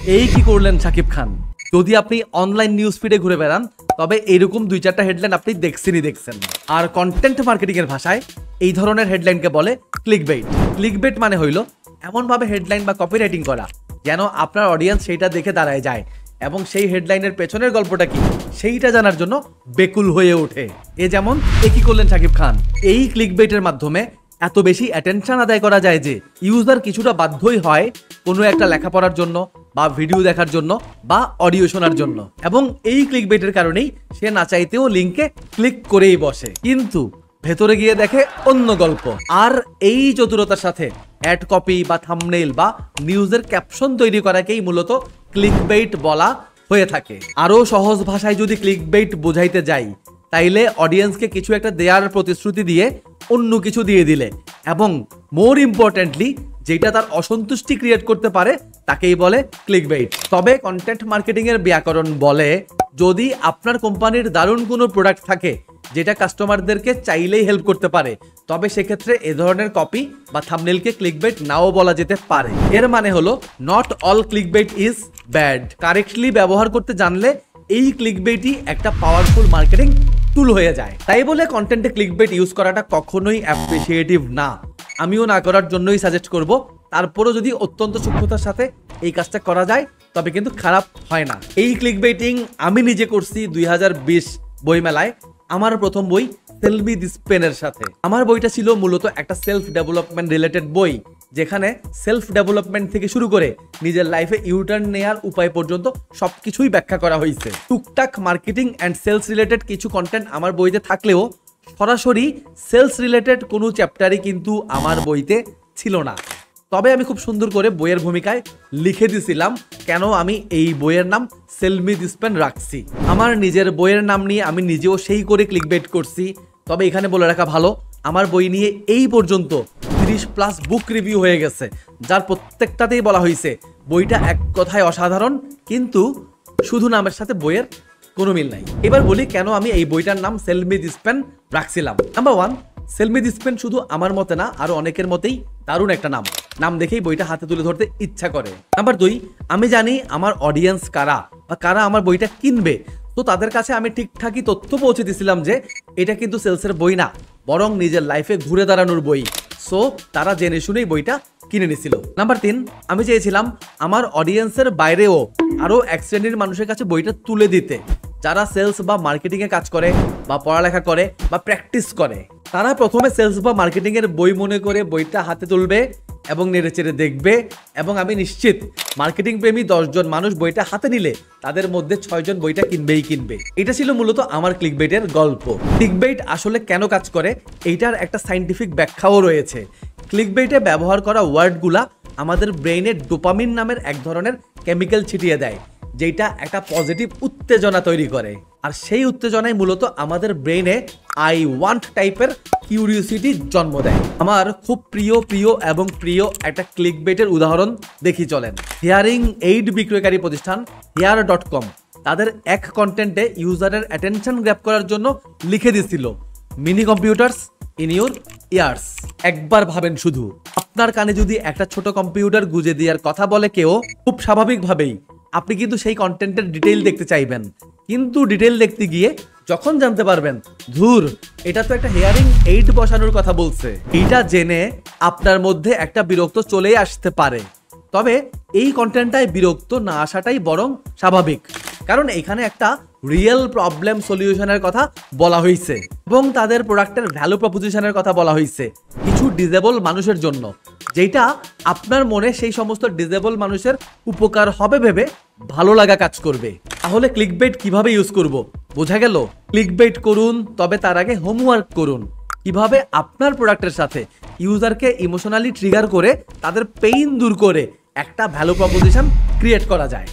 এই কি করলেন শাকিব খান? যদি আপনি অনলাইন নিউজ ফিডে ঘুরে বেড়ান তবে এরকম 2-4টা হেডলাইন আপনি দেখছেন। আর কন্টেন্ট মার্কেটিং এর ভাষায় এই ধরনের হেডলাইনকে বলে ক্লিকবেট। ক্লিকবেট মানে হইল এমনভাবে হেডলাইন বা কপিরাইটিং করা যেন আপনার অডিয়েন্স সেইটা দেখে দাঁড়ায় যায় এবং সেই হেডলাইনের পেছনের গল্পটা কি সেইটা জানার জন্য বেকুল হয়ে ওঠে। এ যেমন কি করলেন শাকিব খান। এই ক্লিকবেটের মাধ্যমে এত বেশি অ্যাটেনশন আদায় করা যায় যে ইউজার কিছুটা বাধ্যই হয় কোনো একটা লেখা পড়ার জন্য বা ভিডিও দেখার জন্য বা অডিও শোনার জন্য, এবং এই ক্লিকবেটের কারণেই সে না চাইতেও লিঙ্কে ক্লিক করেই বসে, কিন্তু ভেতরে গিয়ে দেখে অন্য গল্প। আর এই চতুরতার সাথে অ্যাড কপি বা থাম্বনেইল বা নিউজের ক্যাপশন তৈরি করাকেই মূলত ক্লিকবেট বলা হয়ে থাকে। আরো সহজ ভাষায় যদি ক্লিকবেট বোঝাইতে যাই তাইলে অডিয়েন্সকে কিছু একটা দেওয়ার প্রতিশ্রুতি দিয়ে অন্য কিছু দিয়ে দিলে এবং মোর ইম্পর্টেন্টলি যেটা তার অসন্তুষ্টি ক্রিয়েট করতে পারে তাকেই বলে ক্লিকবেট। তবে কন্টেন্ট মার্কেটিং এর ব্যাকরণ বলে যদি আপনার কোম্পানির দারুণ কোনো প্রোডাক্ট থাকে যেটা কাস্টমারদেরকে চাইলেই হেল্প করতে পারে তবে সেক্ষেত্রে এ ধরনের কপি বা থাম্বনেইলকে ক্লিকবেট নাও বলা যেতে পারে। এর মানে হলো not all clickbait is bad. Correctly ব্যবহার করতে জানলে এই ক্লিকবেটই একটা পাওয়ারফুল মার্কেটিং টুল হয়ে যায়। তাই বলে কন্টেন্টে ক্লিকবেট ইউজ করাটা কখনোই অ্যাপ্রিসিয়েটিভ না, আমিও না করার জন্যই সাজেস্ট করব। তারপরও যদি অত্যন্ত সূক্ষ্মতার সাথে এই কাজটা করা যায় তবে কিন্তু খারাপ হয় না। এই ক্লিকবেটিং আমি নিজে করছি 2020 বইমেলায় আমার প্রথম বই সেল মি দিস পেনের সাথে। আমার বইটা ছিল মূলত একটা সেলফ ডেভেলপমেন্ট রিলেটেড বই, যেখানে সেলফ ডেভেলপমেন্ট থেকে শুরু করে নিজের লাইফে ইউটার্ন নেয়ার উপায় পর্যন্ত সবকিছুই ব্যাখ্যা করা হয়েছে। টুকটাক মার্কেটিং অ্যান্ড সেলস রিলেটেড কিছু কন্টেন্ট আমার বইতে থাকলেও সরাসরি সেলস রিলেটেড কোনো চ্যাপ্টারই কিন্তু আমার বইতে ছিল না। তবে আমি খুব সুন্দর করে বইয়ের ভূমিকায় লিখে দিয়েছিলাম কেন আমি এই বইয়ের নাম সেল মি দিস পেন রাখছি। আমার নিজের বইয়ের নাম নিয়ে আমি নিজেও সেই করে ক্লিকবেট করছি। তবে এখানে বলে রাখা ভালো, আমার বই নিয়ে এই পর্যন্ত 30+ বুক রিভিউ হয়ে গেছে, যার প্রত্যেকটাতেই বলা হয়েছে বইটা এক কথায় অসাধারণ, কিন্তু শুধু নামের সাথে বইয়ের কোনো মিল নাই। এবার বলি কেন আমি এই বইটার নাম সেল মি দিস পেন রাখছিলাম। Number 1, sell me this pen শুধু আমার মতে না আরো অনেকের মতেই দারুণ একটা নাম দেখেই বইটা হাতে তুলে ধরতে ইচ্ছা করে। নাম্বার 2, আমি জানি আমার অডিয়েন্স কারা বা কারা আমার বইটা কিনবে, তো তাদের কাছে আমি ঠিকঠাকই তথ্য পৌঁছে দিছিলাম যে এটা কিন্তু সেলসের বই না, বরং নিজের লাইফে ঘুরে দাঁড়ানোর বই। সো তারা জেনে শুনেই বইটা কিনে নিছিল। নাম্বার 3, আমি চেয়েছিলাম আমার অডিয়েন্সের বাইরেও আরো এক শ্রেণীর মানুষের কাছে বইটা তুলে দিতে, যারা সেলস বা মার্কেটিং এ কাজ করে বা পড়ালেখা করে বা প্র্যাকটিস করে। তারা প্রথমে সেলস বা মার্কেটিং এর বই মনে করে বইটা হাতে তুলবে এবং নেড়েচেড়ে দেখবে, এবং আমি নিশ্চিত মার্কেটিং প্রেমী 10 জন মানুষ বইটা হাতে নিলে তাদের মধ্যে 6 জন বইটা কিনবে। এটা ছিল মূলত আমার ক্লিকবেটের গল্প। ক্লিকবেট আসলে কেন কাজ করে এইটার একটা সায়েন্টিফিক ব্যাখ্যাও রয়েছে। ক্লিকবেটে ব্যবহার করা ওয়ার্ডগুলা আমাদের ব্রেইনে ডোপামিন নামের এক ধরনের কেমিক্যাল ছিটিয়ে দেয়, যেটা একটা পজিটিভ উত্তেজনা তৈরি করে। আর সেই উত্তেজনাই মূলত আমাদের ব্রেইনে আই ওয়ান্ট টাইপের কিউরিওসিটি জন্ম দেয়। আমার খুব প্রিয় একটা ক্লিকবেটের উদাহরণ দেখি চলেন। হিয়ারিং এইড বিক্রয়কারী প্রতিষ্ঠান hear.com তাদের এক কন্টেন্টে ইউজারের অ্যাটেনশন গ্র্যাব করার জন্য লিখে দিছিল mini computers in your ears. একবার ভাবেন শুধু, আপনার কানে যদি একটা ছোট কম্পিউটার গুজে দেওয়ার কথা বলে কেউ, খুব স্বাভাবিকভাবেই আপনি কিন্তু সেই কন্টেন্টের ডিটেইল দেখতে চাইবেন, কিন্তু ডিটেইল দেখতে গিয়ে যখন জানতে পারবেন ধুর এটা তো একটা হিয়ারিং এইড বসানোর কথা বলছে, এইটা জেনে আপনার মধ্যে একটা বিরক্ত চলেই আসতে পারে। তবে এই কন্টেন্টটায় বিরক্ত না আসাটাই বরং স্বাভাবিক, কারণ এখানে একটা রিয়েল প্রবলেম সলিউশনের কথা বলা হয়েছে এবং তাদের প্রোডাক্টের ভ্যালু প্রপোজিশনের কথা বলা হয়েছে কিছু ডিজেবল মানুষের জন্য, যেটা আপনার মনে সেই সমস্ত ডিজেবল মানুষের উপকার হবে ভেবে ভালো লাগা কাজ করবে। তাহলে ক্লিকবেট কিভাবে ইউজ করব বোঝা গেল। ক্লিকবেট করুন, তবে তার আগে হোমওয়ার্ক করুন কিভাবে আপনার প্রোডাক্টের সাথে ইউজারকে ইমোশনালি ট্রিগার করে তাদের পেইন দূর করে একটা ভ্যালু প্রপোজিশন ক্রিয়েট করা যায়।